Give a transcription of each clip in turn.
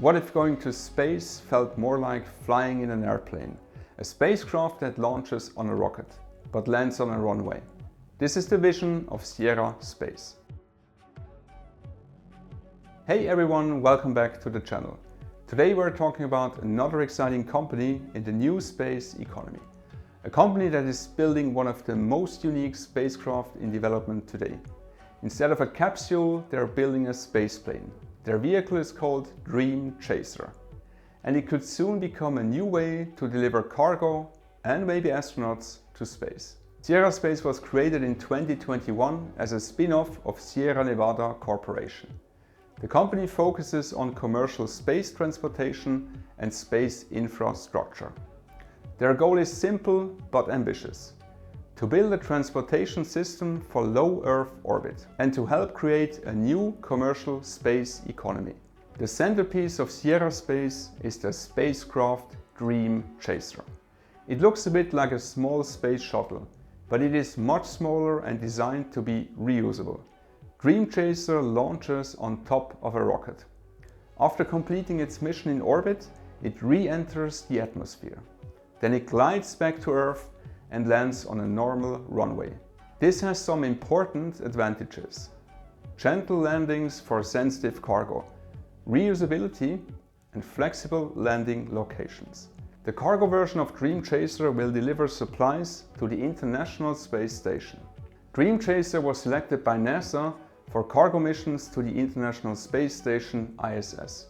What if going to space felt more like flying in an airplane? A spacecraft that launches on a rocket, but lands on a runway. This is the vision of Sierra Space. Hey everyone, welcome back to the channel. Today we're talking about another exciting company in the new space economy. A company that is building one of the most unique spacecraft in development today. Instead of a capsule, they're building a spaceplane. Their vehicle is called Dream Chaser, and it could soon become a new way to deliver cargo and maybe astronauts to space. Sierra Space was created in 2021 as a spin-off of Sierra Nevada Corporation. The company focuses on commercial space transportation and space infrastructure. Their goal is simple but ambitious: to build a transportation system for low Earth orbit and to help create a new commercial space economy. The centerpiece of Sierra Space is the spacecraft Dream Chaser. It looks a bit like a small space shuttle, but it is much smaller and designed to be reusable. Dream Chaser launches on top of a rocket. After completing its mission in orbit, it re-enters the atmosphere. Then it glides back to Earth and lands on a normal runway. This has some important advantages: gentle landings for sensitive cargo, reusability, and flexible landing locations. The cargo version of Dream Chaser will deliver supplies to the International Space Station. Dream Chaser was selected by NASA for cargo missions to the International Space Station ISS.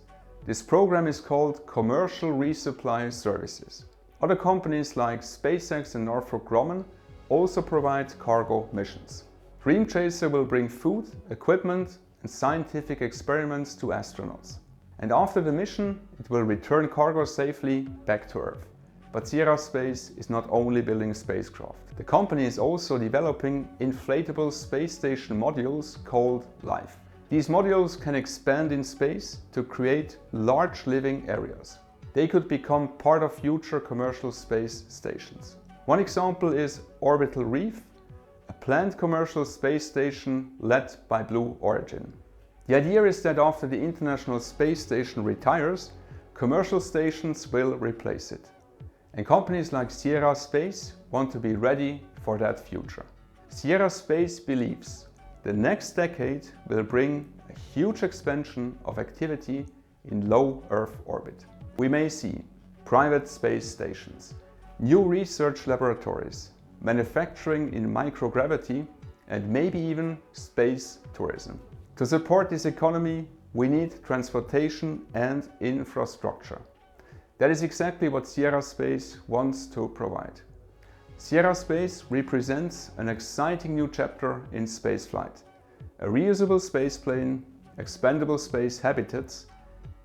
This program is called Commercial Resupply Services. Other companies like SpaceX and Northrop Grumman also provide cargo missions. Dream Chaser will bring food, equipment, and scientific experiments to astronauts. And after the mission, it will return cargo safely back to Earth. But Sierra Space is not only building spacecraft. The company is also developing inflatable space station modules called Life. These modules can expand in space to create large living areas. They could become part of future commercial space stations. One example is Orbital Reef, a planned commercial space station led by Blue Origin. The idea is that after the International Space Station retires, commercial stations will replace it. And companies like Sierra Space want to be ready for that future. Sierra Space believes the next decade will bring a huge expansion of activity in low Earth orbit. We may see private space stations, new research laboratories, manufacturing in microgravity, and maybe even space tourism. To support this economy, we need transportation and infrastructure. That is exactly what Sierra Space wants to provide. Sierra Space represents an exciting new chapter in spaceflight: a reusable spaceplane, expandable space habitats,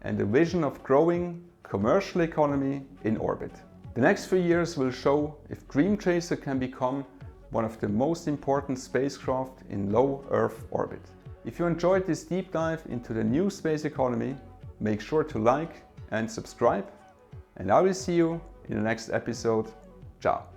and a vision of growing commercial economy in orbit. The next few years will show if Dream Chaser can become one of the most important spacecraft in low Earth orbit. If you enjoyed this deep dive into the new space economy, make sure to like and subscribe, and I will see you in the next episode. Ciao!